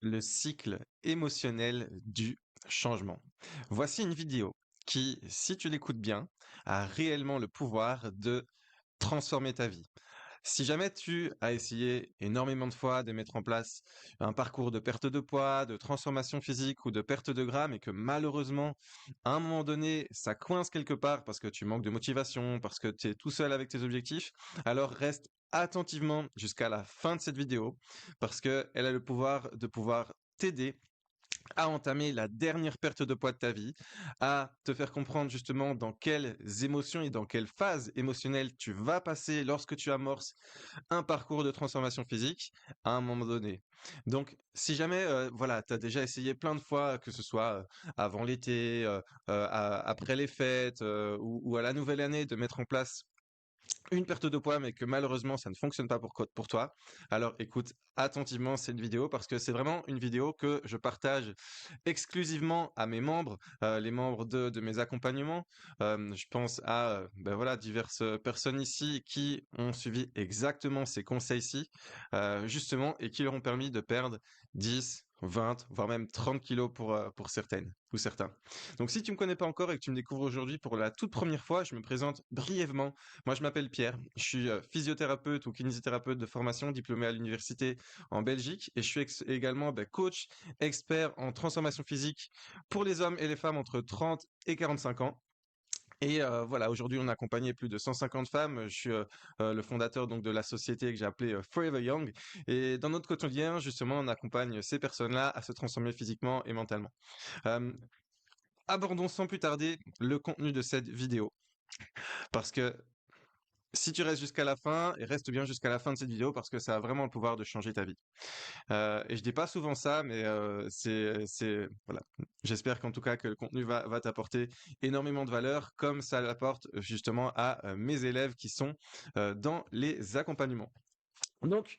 le cycle émotionnel du changement. Voici une vidéo qui, si tu l'écoutes bien, a réellement le pouvoir de transformer ta vie. Si jamais tu as essayé énormément de fois de mettre en place un parcours de perte de poids, de transformation physique ou de perte de gras, mais que malheureusement, à un moment donné, ça coince quelque part parce que tu manques de motivation, parce que tu es tout seul avec tes objectifs, alors reste attentivement jusqu'à la fin de cette vidéo parce qu'elle a le pouvoir t'aider à entamer la dernière perte de poids de ta vie, à te faire comprendre justement dans quelles émotions et dans quelle phase émotionnelle tu vas passer lorsque tu amorces un parcours de transformation physique à un moment donné. Donc, si jamais, voilà, tu as déjà essayé plein de fois, que ce soit avant l'été, après les fêtes ou à la nouvelle année, de mettre en place une perte de poids, mais que malheureusement ça ne fonctionne pas pour toi, alors écoute attentivement cette vidéo parce que c'est vraiment une vidéo que je partage exclusivement à mes membres, les membres de mes accompagnements. Je pense à ben voilà, diverses personnes ici qui ont suivi exactement ces conseils-ci, justement, et qui leur ont permis de perdre 10, 20, voire même 30 kilos pour certaines ou certains. Donc si tu me connais pas encore et que tu me découvres aujourd'hui pour la toute première fois, je me présente brièvement. Moi, je m'appelle Pierre, je suis physiothérapeute ou kinésithérapeute de formation, diplômé à l'université en Belgique, et je suis également coach, expert en transformation physique pour les hommes et les femmes entre 30 et 45 ans. Et voilà, aujourd'hui, on a accompagné plus de 150 femmes. Je suis le fondateur donc de la société que j'ai appelée Forever Young. Et dans notre quotidien, justement, on accompagne ces personnes-là à se transformer physiquement et mentalement. Euh, Abordons sans plus tarder le contenu de cette vidéo. Parce que si tu restes jusqu'à la fin, et reste bien jusqu'à la fin de cette vidéo parce que ça a vraiment le pouvoir de changer ta vie. Et je dis pas souvent ça, mais voilà. J'espère qu'en tout cas que le contenu va t'apporter énormément de valeur, comme ça l'apporte justement à mes élèves qui sont dans les accompagnements. Donc,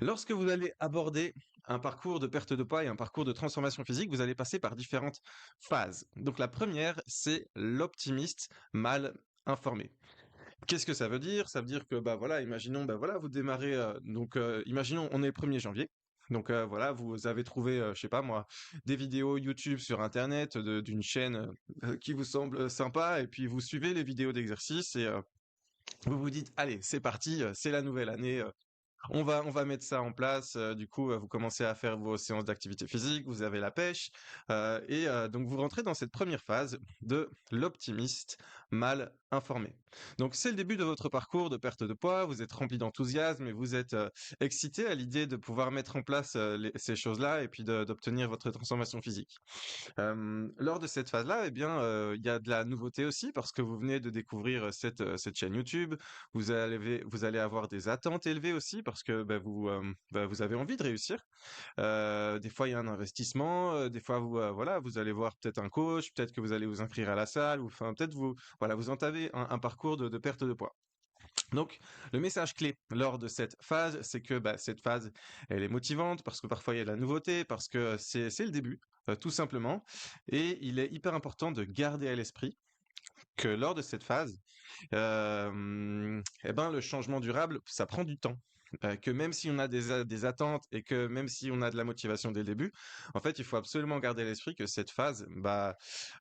lorsque vous allez aborder un parcours de perte de poids et un parcours de transformation physique, vous allez passer par différentes phases. Donc, la première, c'est l'optimiste mal informé. Qu'est-ce que ça veut dire? Ça veut dire que, bah voilà, imaginons, bah voilà, vous démarrez, imaginons, on est le 1er janvier. Donc voilà, vous avez trouvé, je sais pas moi, des vidéos YouTube sur Internet d'une chaîne qui vous semble sympa, et puis vous suivez les vidéos d'exercice et vous vous dites, allez, c'est parti, c'est la nouvelle année, on va mettre ça en place. Du coup, vous commencez à faire vos séances d'activité physique, vous avez la pêche, donc vous rentrez dans cette première phase de l'optimiste mal informé. Donc c'est le début de votre parcours de perte de poids, vous êtes rempli d'enthousiasme et vous êtes excité à l'idée de pouvoir mettre en place ces choses-là et puis d'obtenir votre transformation physique. Lors de cette phase-là, eh bien, il y a de la nouveauté aussi parce que vous venez de découvrir cette chaîne YouTube. Vous allez avoir des attentes élevées aussi parce que vous avez envie de réussir. Des fois, il y a un investissement. Des fois, voilà, vous allez voir peut-être un coach, peut-être que vous allez vous inscrire à la salle, ou enfin peut-être voilà, vous entavez un parcours de perte de poids. Donc, le message clé lors de cette phase, c'est que cette phase, elle est motivante parce que parfois il y a de la nouveauté, parce que c'est le début, tout simplement. Et il est hyper important de garder à l'esprit que lors de cette phase, le changement durable, ça prend du temps. Que même si on a des attentes et que même si on a de la motivation dès le début, en fait, il faut absolument garder à l'esprit que cette phase,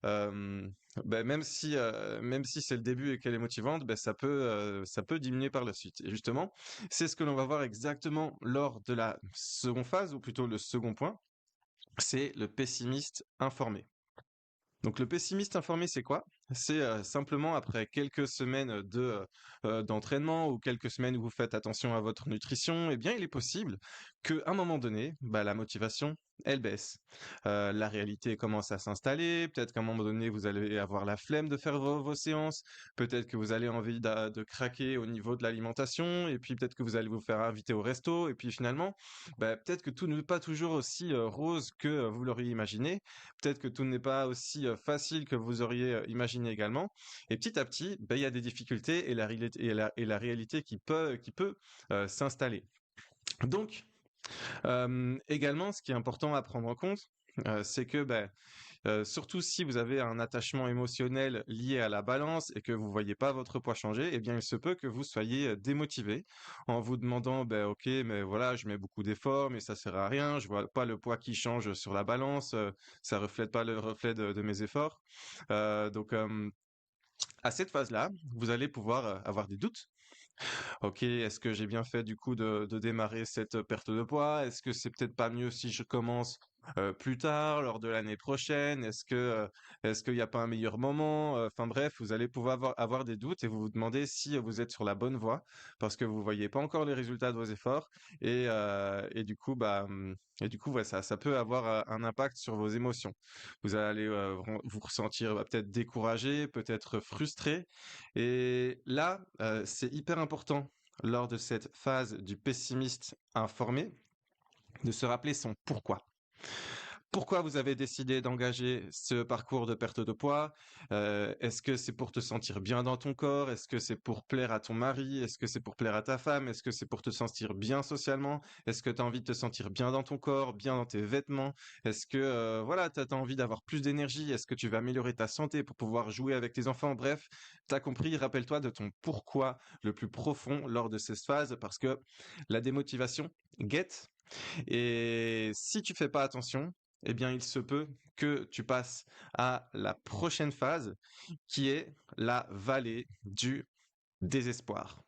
euh, même si c'est le début et qu'elle est motivante, ça peut diminuer par la suite. Et justement, c'est ce que l'on va voir exactement lors de la seconde phase, ou plutôt le second point, c'est le pessimiste informé. Donc le pessimiste informé, c'est quoi? C'est simplement après quelques semaines d'entraînement ou quelques semaines où vous faites attention à votre nutrition, eh bien il est possible qu'à un moment donné, la motivation, elle baisse. La réalité commence à s'installer, peut-être qu'à un moment donné, vous allez avoir la flemme de faire vos séances, peut-être que vous allez envie de craquer au niveau de l'alimentation, et puis peut-être que vous allez vous faire inviter au resto, et puis finalement, peut-être que tout n'est pas toujours aussi rose que vous l'auriez imaginé. Peut-être que tout n'est pas aussi facile que vous auriez imaginé également. Et petit à petit, il y a des difficultés et la réalité qui peut s'installer. Donc, également, ce qui est important à prendre en compte, c'est que Surtout si vous avez un attachement émotionnel lié à la balance et que vous voyez pas votre poids changer, eh bien, il se peut que vous soyez démotivé en vous demandant, ben, ok, mais voilà, je mets beaucoup d'efforts, mais ça sert à rien, je vois pas le poids qui change sur la balance, ça reflète pas le reflet de mes efforts. Donc, à cette phase-là, vous allez pouvoir avoir des doutes. Ok, est-ce que j'ai bien fait du coup de démarrer cette perte de poids? Est-ce que c'est peut-être pas mieux si je commence plus tard, lors de l'année prochaine? Est-ce qu'il n'y a pas un meilleur moment? Enfin bref, vous allez pouvoir avoir des doutes et vous vous demandez si vous êtes sur la bonne voie parce que vous voyez pas encore les résultats de vos efforts et du coup ouais, ça peut avoir un impact sur vos émotions. Vous allez vous ressentir peut-être découragé, peut-être frustré et là, c'est hyper important lors de cette phase du pessimiste informé de se rappeler son pourquoi. Pourquoi vous avez décidé d'engager ce parcours de perte de poids? Est-ce que c'est pour te sentir bien dans ton corps? Est-ce que c'est pour plaire à ton mari? Est-ce que c'est pour plaire à ta femme? Est-ce que c'est pour te sentir bien socialement? Est-ce que tu as envie de te sentir bien dans ton corps, bien dans tes vêtements? Est-ce que voilà, tu as envie d'avoir plus d'énergie? Est-ce que tu vas améliorer ta santé pour pouvoir jouer avec tes enfants? Bref, tu as compris, rappelle-toi de ton pourquoi le plus profond lors de cette phase parce que la démotivation guette et si tu fais pas attention, eh bien, il se peut que tu passes à la prochaine phase qui est la vallée du désespoir.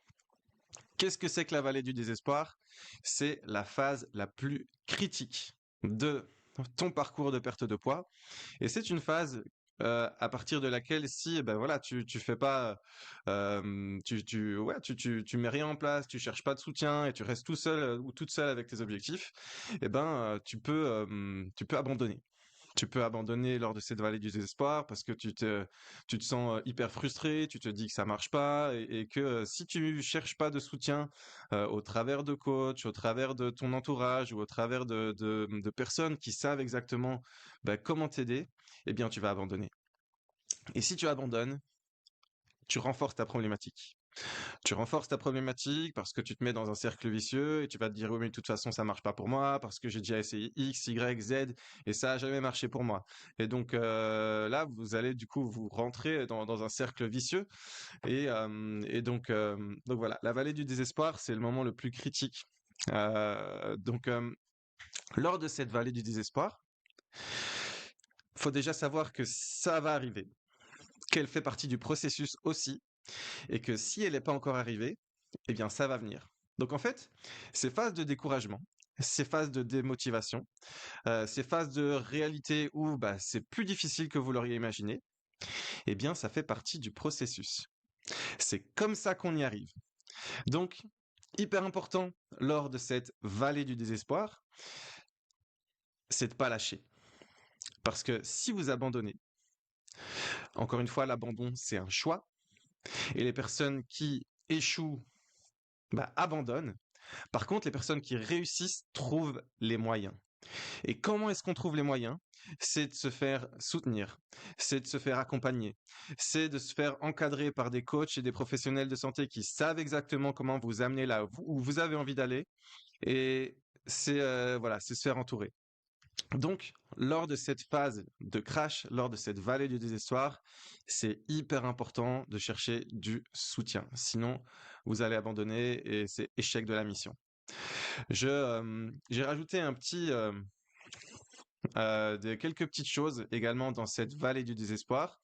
Qu'est-ce que c'est que la vallée du désespoir? C'est la phase la plus critique de ton parcours de perte de poids et c'est une phase à partir de laquelle si ben voilà tu fais pas tu mets rien en place, tu cherches pas de soutien et tu restes tout seul ou toute seule avec tes objectifs, et ben tu peux abandonner. Tu peux abandonner lors de cette vallée du désespoir parce que tu te sens hyper frustré, tu te dis que ça marche pas et que si tu cherches pas de soutien au travers de coach, au travers de ton entourage ou au travers de personnes qui savent exactement comment t'aider, eh bien tu vas abandonner. Et si tu abandonnes, tu renforces ta problématique. Tu renforces ta problématique parce que tu te mets dans un cercle vicieux et tu vas te dire oui mais de toute façon ça marche pas pour moi parce que j'ai déjà essayé X, Y, Z et ça a jamais marché pour moi. Et donc là vous allez du coup vous rentrer dans un cercle vicieux et donc voilà, la vallée du désespoir c'est le moment le plus critique. Lors de cette vallée du désespoir, faut déjà savoir que ça va arriver, qu'elle fait partie du processus aussi et que si elle n'est pas encore arrivée, eh bien ça va venir. Donc en fait, ces phases de découragement, ces phases de démotivation, ces phases de réalité où c'est plus difficile que vous l'auriez imaginé, eh bien ça fait partie du processus. C'est comme ça qu'on y arrive. Donc, hyper important lors de cette vallée du désespoir, c'est de pas lâcher. Parce que si vous abandonnez, encore une fois, l'abandon, c'est un choix. Et les personnes qui échouent, abandonnent. Par contre, les personnes qui réussissent trouvent les moyens. Et comment est-ce qu'on trouve les moyens? C'est de se faire soutenir, c'est de se faire accompagner, c'est de se faire encadrer par des coachs et des professionnels de santé qui savent exactement comment vous amener là où vous avez envie d'aller. Et c'est voilà, c'est se faire entourer. Donc, lors de cette phase de crash, lors de cette vallée du désespoir, c'est hyper important de chercher du soutien. Sinon, vous allez abandonner et c'est échec de la mission. J'ai rajouté quelques petites choses également dans cette vallée du désespoir.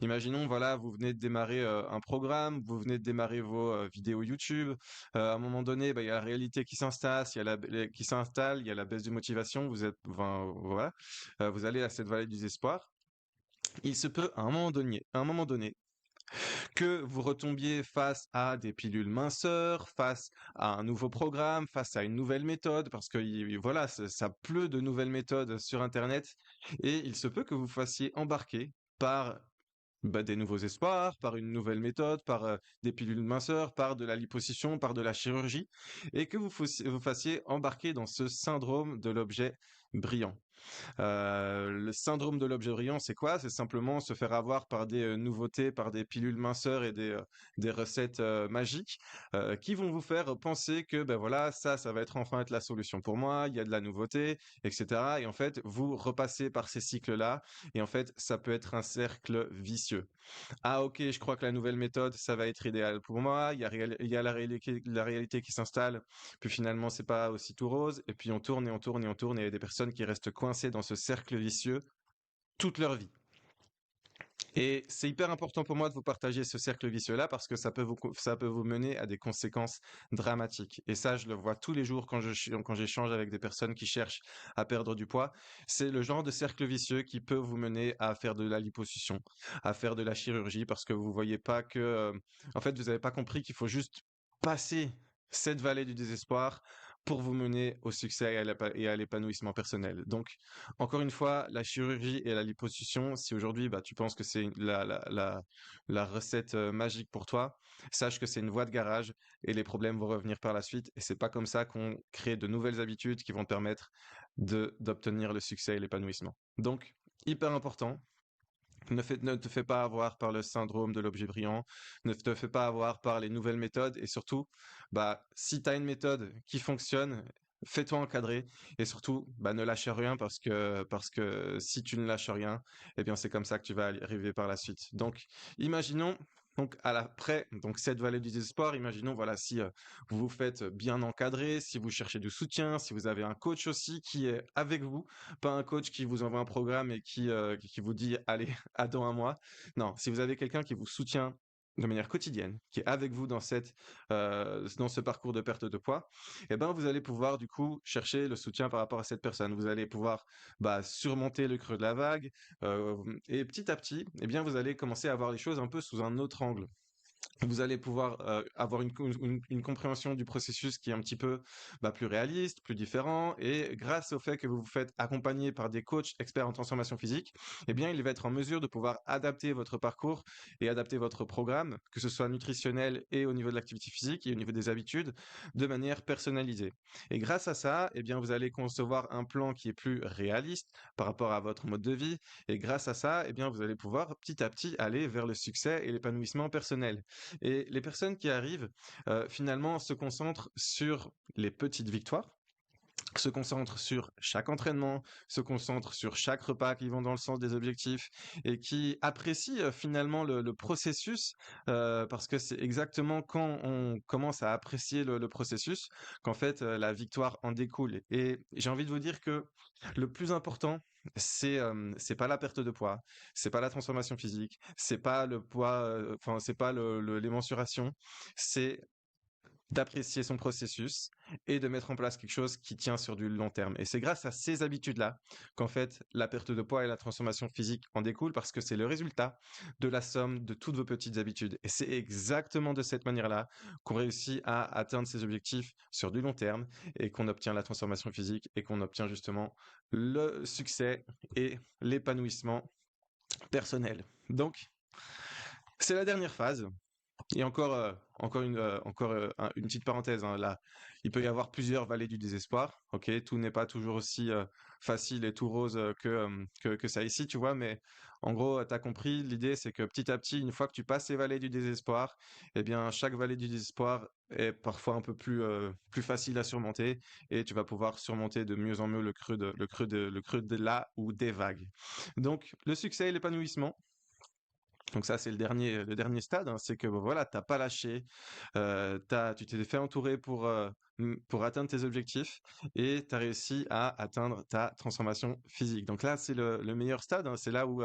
Imaginons, voilà, vous venez de démarrer un programme, vous venez de démarrer vos vidéos YouTube. À un moment donné, il y a la réalité qui s'installe, il y a la baisse de motivation. Voilà, vous allez à cette vallée du désespoir. Il se peut à un moment donné, que vous retombiez face à des pilules minceurs, face à un nouveau programme, face à une nouvelle méthode, parce que voilà, ça pleut de nouvelles méthodes sur Internet, et il se peut que vous fassiez embarquer par des nouveaux espoirs, par une nouvelle méthode, par des pilules minceurs, par de la liposuction, par de la chirurgie, et que vous fassiez embarquer dans ce syndrome de l'objet brillant. Le syndrome de l'objet brillant, c'est quoi? C'est simplement se faire avoir par des nouveautés, par des pilules minceurs et des recettes magiques qui vont vous faire penser que ben voilà, ça va être enfin être la solution pour moi, il y a de la nouveauté, etc. Et en fait, vous repassez par ces cycles-là, et en fait, ça peut être un cercle vicieux. Ah ok, je crois que la nouvelle méthode, ça va être idéal pour moi. Il y a la réalité qui s'installe. Puis finalement, c'est pas aussi tout rose. Et puis on tourne et on tourne et on tourne. Et il y a des personnes qui restent coincées dans ce cercle vicieux toute leur vie. Et c'est hyper important pour moi de vous partager ce cercle vicieux-là parce que ça peut vous mener à des conséquences dramatiques. Et ça, je le vois tous les jours quand j'échange avec des personnes qui cherchent à perdre du poids. C'est le genre de cercle vicieux qui peut vous mener à faire de la liposuction, à faire de la chirurgie parce que vous voyez pas que, en fait, vous n'avez pas compris qu'il faut juste passer cette vallée du désespoir pour vous mener au succès et à l'épanouissement personnel. Donc, encore une fois, la chirurgie et la liposuction, si aujourd'hui bah, tu penses que c'est la recette magique pour toi, sache que c'est une voie de garage et les problèmes vont revenir par la suite. Et c'est pas comme ça qu'on crée de nouvelles habitudes qui vont te permettre d'obtenir le succès et l'épanouissement. Donc, hyper important. Ne te fais pas avoir par le syndrome de l'objet brillant, ne te fais pas avoir par les nouvelles méthodes et surtout, bah, si tu as une méthode qui fonctionne, fais-toi encadrer et surtout, bah, ne lâche rien parce que si tu ne lâches rien, eh bien, c'est comme ça que tu vas arriver par la suite. Donc, imaginons, donc, après, donc, cette vallée du désespoir, imaginons, voilà, si vous vous faites bien encadrer, si vous cherchez du soutien, si vous avez un coach aussi qui est avec vous, pas un coach qui vous envoie un programme et qui vous dit, allez, attends un mois. Non, si vous avez quelqu'un qui vous soutient de manière quotidienne, qui est avec vous dans ce parcours de perte de poids, eh ben, vous allez pouvoir du coup chercher le soutien par rapport à cette personne. Vous allez pouvoir bah, surmonter le creux de la vague et petit à petit, eh bien, vous allez commencer à voir les choses un peu sous un autre angle. Vous allez pouvoir avoir une compréhension du processus qui est un petit peu bah, plus réaliste, plus différent, et grâce au fait que vous vous faites accompagner par des coachs experts en transformation physique, eh bien, il va être en mesure de pouvoir adapter votre parcours et adapter votre programme, que ce soit nutritionnel et au niveau de l'activité physique et au niveau des habitudes, de manière personnalisée. Et grâce à ça, eh bien, vous allez concevoir un plan qui est plus réaliste par rapport à votre mode de vie, et grâce à ça, eh bien, vous allez pouvoir petit à petit aller vers le succès et l'épanouissement personnel. Et les personnes qui arrivent, finalement, se concentrent sur les petites victoires, se concentrent sur chaque entraînement, se concentrent sur chaque repas qui vont dans le sens des objectifs et qui apprécient finalement le processus parce que c'est exactement quand on commence à apprécier le processus qu'en fait la victoire en découle. Et j'ai envie de vous dire que le plus important, c'est pas la perte de poids, c'est pas la transformation physique, c'est pas le poids, enfin c'est pas les mensurations, c'est d'apprécier son processus et de mettre en place quelque chose qui tient sur du long terme. Et c'est grâce à ces habitudes-là qu'en fait la perte de poids et la transformation physique en découlent parce que c'est le résultat de la somme de toutes vos petites habitudes. Et c'est exactement de cette manière-là qu'on réussit à atteindre ces objectifs sur du long terme et qu'on obtient la transformation physique et qu'on obtient justement le succès et l'épanouissement personnel. Donc, c'est la dernière phase. Et encore une petite parenthèse, hein, là, il peut y avoir plusieurs vallées du désespoir. Ok, tout n'est pas toujours aussi facile et tout rose que ça ici, tu vois. Mais en gros, tu as compris, l'idée, c'est que petit à petit, une fois que tu passes ces vallées du désespoir, eh bien, chaque vallée du désespoir est parfois un peu plus facile à surmonter et tu vas pouvoir surmonter de mieux en mieux le creux de là ou des vagues. Donc, le succès et l'épanouissement. Donc ça, c'est le dernier stade, hein, c'est que bah, voilà, t'as pas lâché, tu t'es fait entourer pour atteindre tes objectifs et tu as réussi à atteindre ta transformation physique. Donc là, c'est le meilleur stade, hein, c'est là où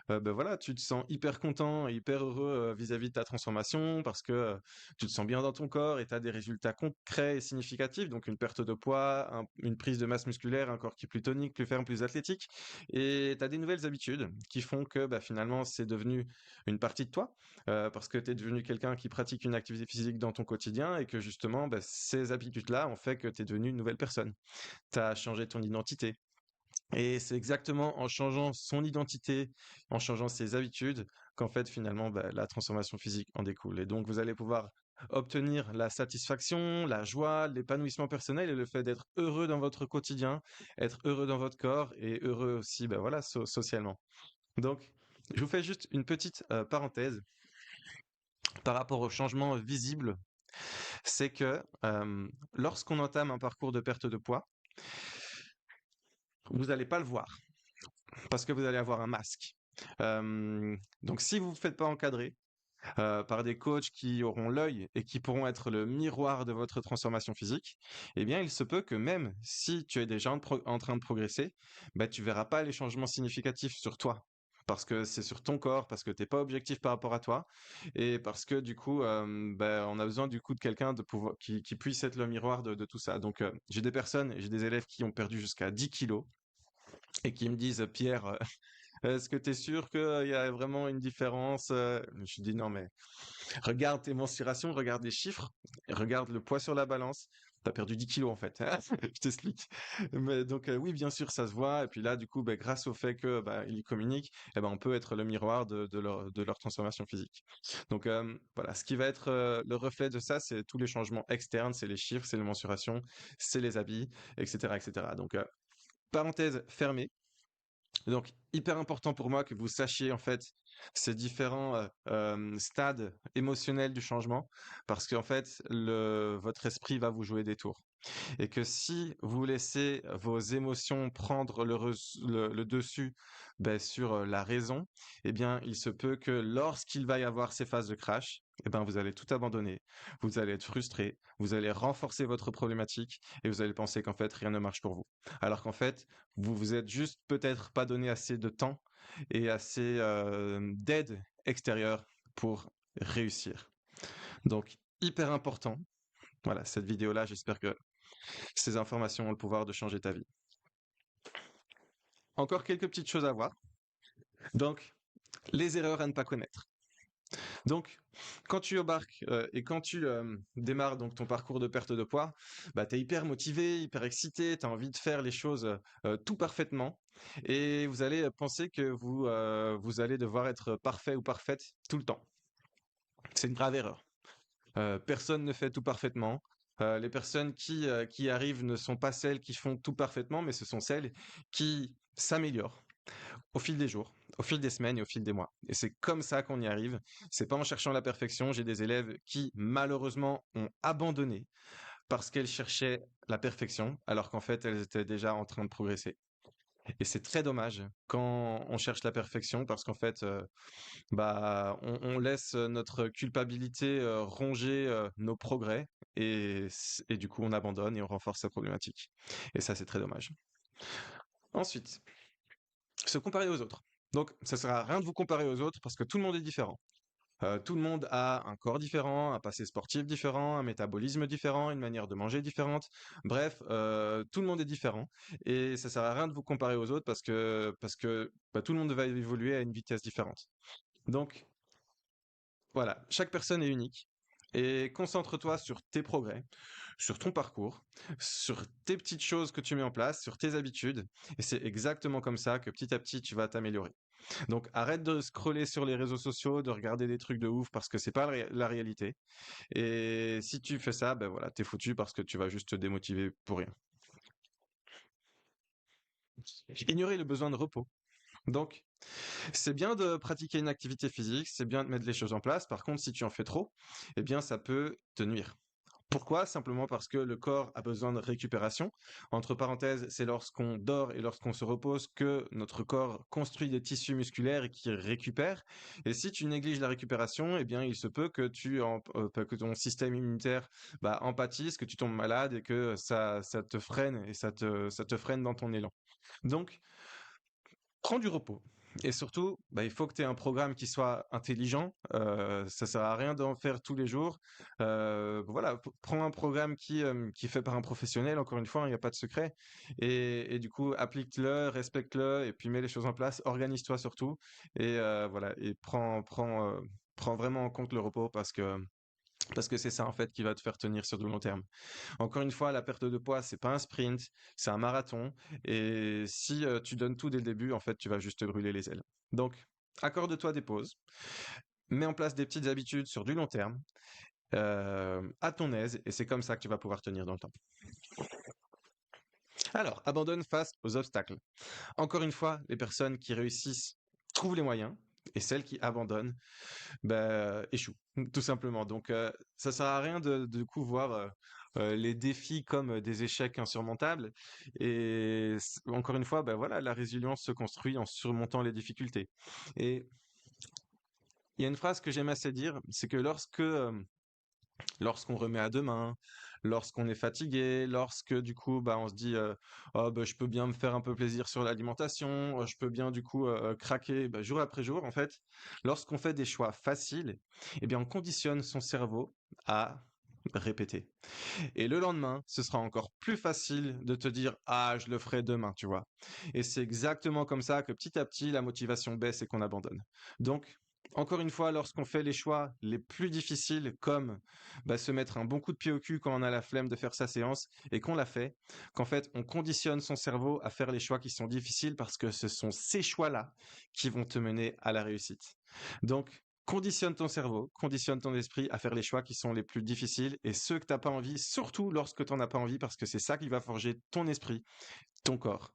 ben voilà, tu te sens hyper content et hyper heureux vis-à-vis de ta transformation parce que tu te sens bien dans ton corps et tu as des résultats concrets et significatifs, donc une perte de poids, une prise de masse musculaire, un corps qui est plus tonique, plus ferme, plus athlétique. Et tu as des nouvelles habitudes qui font que bah, finalement, c'est devenu une partie de toi parce que tu es devenu quelqu'un qui pratique une activité physique dans ton quotidien et que justement, bah, ces habitudes-là ont fait que tu es devenu une nouvelle personne. Tu as changé ton identité. Et c'est exactement en changeant son identité, en changeant ses habitudes, qu'en fait, finalement, bah, la transformation physique en découle. Et donc, vous allez pouvoir obtenir la satisfaction, la joie, l'épanouissement personnel et le fait d'être heureux dans votre quotidien, être heureux dans votre corps et heureux aussi, ben voilà, socialement. Donc, je vous fais juste une petite parenthèse par rapport au changement visible, c'est que lorsqu'on entame un parcours de perte de poids, vous n'allez pas le voir parce que vous allez avoir un masque. Donc, si vous ne vous faites pas encadrer, par des coachs qui auront l'œil et qui pourront être le miroir de votre transformation physique, eh bien, il se peut que même si tu es déjà en train de progresser, bah, tu verras pas les changements significatifs sur toi. Parce que c'est sur ton corps, parce que t'es pas objectif par rapport à toi, et parce que du coup, bah, on a besoin du coup de quelqu'un de pouvoir qui puisse être le miroir de tout ça. Donc, j'ai des personnes, j'ai des élèves qui ont perdu jusqu'à 10 kilos et qui me disent, Pierre, est-ce que tu es sûr qu'il y a vraiment une différence? Je dis non, mais regarde tes mensurations, regarde les chiffres, regarde le poids sur la balance. T'as perdu 10 kilos en fait. Je t'explique. Mais donc oui, bien sûr, ça se voit. Et puis là, du coup, bah, grâce au fait que bah, ils communiquent, eh ben, on peut être le miroir de leur transformation physique. Donc voilà, ce qui va être le reflet de ça, c'est tous les changements externes, c'est les chiffres, c'est les mensurations, c'est les habits, etc., etc. Donc parenthèse fermée. Donc, hyper important pour moi que vous sachiez en fait ces différents stades émotionnels du changement, parce qu'en fait, votre esprit va vous jouer des tours. Et que si vous laissez vos émotions prendre le dessus ben, sur la raison, eh bien, il se peut que lorsqu'il va y avoir ces phases de crash, eh ben, vous allez tout abandonner, vous allez être frustré, vous allez renforcer votre problématique et vous allez penser qu'en fait, rien ne marche pour vous. Alors qu'en fait, vous vous êtes juste peut-être pas donné assez de temps et assez d'aide extérieure pour réussir. Donc, hyper important. Voilà, cette vidéo-là, j'espère que ces informations ont le pouvoir de changer ta vie. Encore quelques petites choses à voir. Donc, les erreurs à ne pas connaître. Donc, quand tu embarques et quand tu démarres donc ton parcours de perte de poids, bah, tu es hyper motivé, hyper excité, tu as envie de faire les choses tout parfaitement et vous allez penser que vous allez devoir être parfait ou parfaite tout le temps. C'est une grave erreur. Personne ne fait tout parfaitement. Les personnes qui arrivent ne sont pas celles qui font tout parfaitement, mais ce sont celles qui s'améliorent au fil des jours, au fil des semaines et au fil des mois. Et c'est comme ça qu'on y arrive. C'est pas en cherchant la perfection. J'ai des élèves qui, malheureusement, ont abandonné parce qu'elles cherchaient la perfection, alors qu'en fait, elles étaient déjà en train de progresser. Et c'est très dommage quand on cherche la perfection parce qu'en fait, bah, on laisse notre culpabilité ronger nos progrès et du coup, on abandonne et on renforce sa problématique. Et ça, c'est très dommage. Ensuite, se comparer aux autres. Donc, ça sert à rien de vous comparer aux autres parce que tout le monde est différent. Tout le monde a un corps différent, un passé sportif différent, un métabolisme différent, une manière de manger différente. Bref, tout le monde est différent et ça sert à rien de vous comparer aux autres parce que bah, tout le monde va évoluer à une vitesse différente. Donc voilà, chaque personne est unique et concentre-toi sur tes progrès, sur ton parcours, sur tes petites choses que tu mets en place, sur tes habitudes et c'est exactement comme ça que petit à petit tu vas t'améliorer. Donc arrête de scroller sur les réseaux sociaux, de regarder des trucs de ouf parce que c'est pas la réalité. Et si tu fais ça, ben voilà, t'es foutu parce que tu vas juste te démotiver pour rien. Ignorer le besoin de repos. Donc, c'est bien de pratiquer une activité physique, c'est bien de mettre les choses en place. Par contre, si tu en fais trop, eh bien, ça peut te nuire. Pourquoi? Simplement parce que le corps a besoin de récupération. Entre parenthèses, c'est lorsqu'on dort et lorsqu'on se repose que notre corps construit des tissus musculaires et qui récupèrent. Et si tu négliges la récupération, eh bien, il se peut que que ton système immunitaire bah, en pâtisse, que tu tombes malade et que ça te freine et ça te freine dans ton élan. Donc, prends du repos. Et surtout, bah, il faut que tu aies un programme qui soit intelligent. Ça sert à rien d'en faire tous les jours. Voilà, prends un programme qui est fait par un professionnel. Encore une fois, il n'y a pas de secret. Et du coup, applique-le, respecte-le, et puis mets les choses en place. Organise-toi surtout. Et voilà, et prends vraiment en compte le repos parce que c'est ça en fait qui va te faire tenir sur du long terme. Encore une fois, la perte de poids, c'est pas un sprint, c'est un marathon. Et si tu donnes tout dès le début, en fait, tu vas juste te brûler les ailes. Donc, accorde-toi des pauses, mets en place des petites habitudes sur du long terme à ton aise, et c'est comme ça que tu vas pouvoir tenir dans le temps. Alors, abandonne face aux obstacles. Encore une fois, les personnes qui réussissent trouvent les moyens, et celles qui abandonnent échouent, tout simplement. Donc, ça sert à rien de coup voir les défis comme des échecs insurmontables. Et encore une fois, voilà, la résilience se construit en surmontant les difficultés. Et il y a une phrase que j'aime assez dire, c'est que lorsqu'on remet à demain, lorsqu'on est fatigué, lorsque du coup, on se dit oh, je peux bien me faire un peu plaisir sur l'alimentation, je peux bien du coup craquer jour après jour. En fait, lorsqu'on fait des choix faciles, eh bien, on conditionne son cerveau à répéter. Et le lendemain, ce sera encore plus facile de te dire ah, je le ferai demain, tu vois. Et c'est exactement comme ça que petit à petit, la motivation baisse et qu'on abandonne. Donc, encore une fois, lorsqu'on fait les choix les plus difficiles, comme se mettre un bon coup de pied au cul quand on a la flemme de faire sa séance et qu'on l'a fait, qu'en fait, on conditionne son cerveau à faire les choix qui sont difficiles parce que ce sont ces choix-là qui vont te mener à la réussite. Donc, conditionne ton cerveau, conditionne ton esprit à faire les choix qui sont les plus difficiles et ceux que tu n'as pas envie, surtout lorsque tu n'en as pas envie, parce que c'est ça qui va forger ton esprit, ton corps.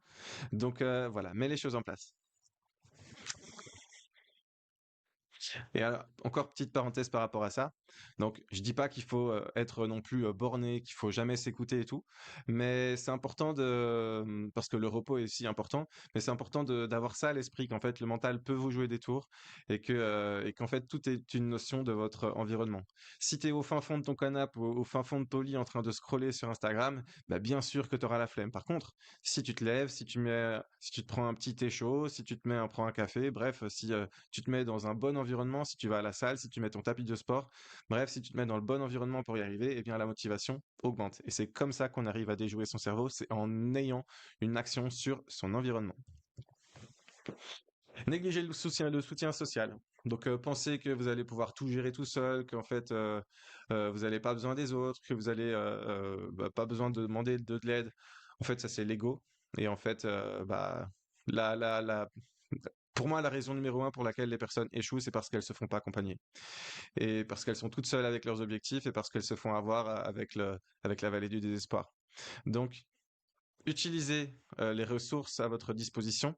Donc voilà, mets les choses en place. Et alors, encore petite parenthèse par rapport à ça. Donc, je dis pas qu'il faut être non plus borné, qu'il faut jamais s'écouter et tout, mais c'est important parce que le repos est aussi important, mais c'est important d'avoir ça à l'esprit, qu'en fait, le mental peut vous jouer des tours et qu'en fait, tout est une notion de votre environnement. Si tu es au fin fond de ton canapé ou au fin fond de ton lit en train de scroller sur Instagram, bien sûr que tu auras la flemme. Par contre, si tu te lèves, si tu te prends un petit thé chaud, si tu te mets prends un café, bref, si tu te mets dans un bon environnement, si tu vas à la salle, si tu mets ton tapis de sport, bref, si tu te mets dans le bon environnement pour y arriver, eh bien la motivation augmente. Et c'est comme ça qu'on arrive à déjouer son cerveau, c'est en ayant une action sur son environnement. Négliger le soutien social. Donc pensez que vous allez pouvoir tout gérer tout seul, qu'en fait vous n'avez pas besoin des autres, que vous allez pas besoin de demander de l'aide. En fait, ça c'est l'ego. Et en fait, la, la, la, pour moi, la raison numéro un pour laquelle les personnes échouent, c'est parce qu'elles se font pas accompagner. Et parce qu'elles sont toutes seules avec leurs objectifs et parce qu'elles se font avoir avec la vallée du désespoir. Donc, utilisez les ressources à votre disposition.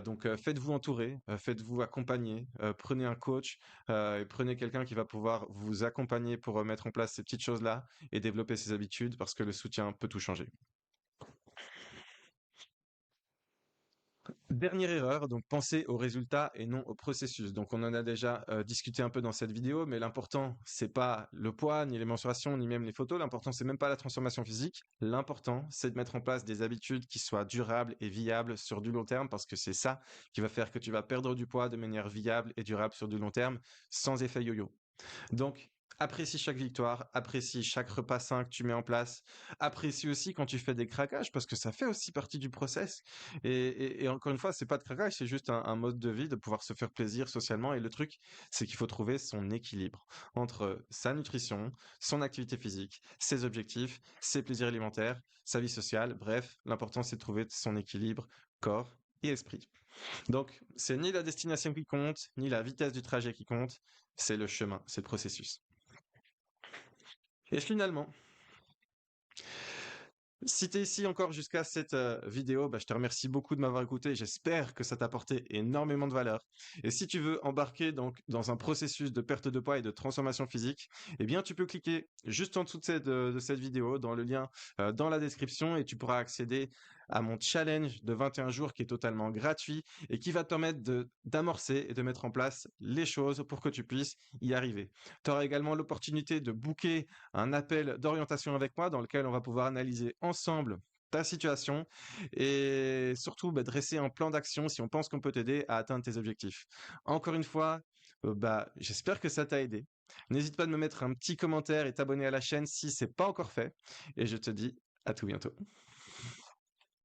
Donc, faites-vous entourer, faites-vous accompagner, prenez un coach et prenez quelqu'un qui va pouvoir vous accompagner pour mettre en place ces petites choses-là et développer ces habitudes parce que le soutien peut tout changer. Dernière erreur, donc pensez au résultat et non au processus. Donc on en a déjà discuté un peu dans cette vidéo, mais l'important c'est pas le poids, ni les mensurations, ni même les photos. L'important c'est même pas la transformation physique. L'important c'est de mettre en place des habitudes qui soient durables et viables sur du long terme, parce que c'est ça qui va faire que tu vas perdre du poids de manière viable et durable sur du long terme, sans effet yo-yo. Donc, apprécie chaque victoire, apprécie chaque repas sain que tu mets en place, apprécie aussi quand tu fais des craquages parce que ça fait aussi partie du process. Et encore une fois, c'est pas de craquage, c'est juste un mode de vie de pouvoir se faire plaisir socialement. Et le truc, c'est qu'il faut trouver son équilibre entre sa nutrition, son activité physique, ses objectifs, ses plaisirs alimentaires, sa vie sociale. Bref, l'important c'est de trouver son équilibre corps et esprit. Donc, c'est ni la destination qui compte, ni la vitesse du trajet qui compte, c'est le chemin, c'est le processus. Et finalement, si tu es ici encore jusqu'à cette vidéo, je te remercie beaucoup de m'avoir écouté. J'espère que ça t'a apporté énormément de valeur. Et si tu veux embarquer donc dans un processus de perte de poids et de transformation physique, eh bien, tu peux cliquer juste en dessous de cette vidéo, dans le lien dans la description, et tu pourras accéder à mon challenge de 21 jours qui est totalement gratuit et qui va te permettre d'amorcer et de mettre en place les choses pour que tu puisses y arriver. Tu auras également l'opportunité de booker un appel d'orientation avec moi dans lequel on va pouvoir analyser ensemble ta situation et surtout dresser un plan d'action si on pense qu'on peut t'aider à atteindre tes objectifs. Encore une fois, j'espère que ça t'a aidé. N'hésite pas de me mettre un petit commentaire et t'abonner à la chaîne si c'est pas encore fait. Et je te dis à tout bientôt.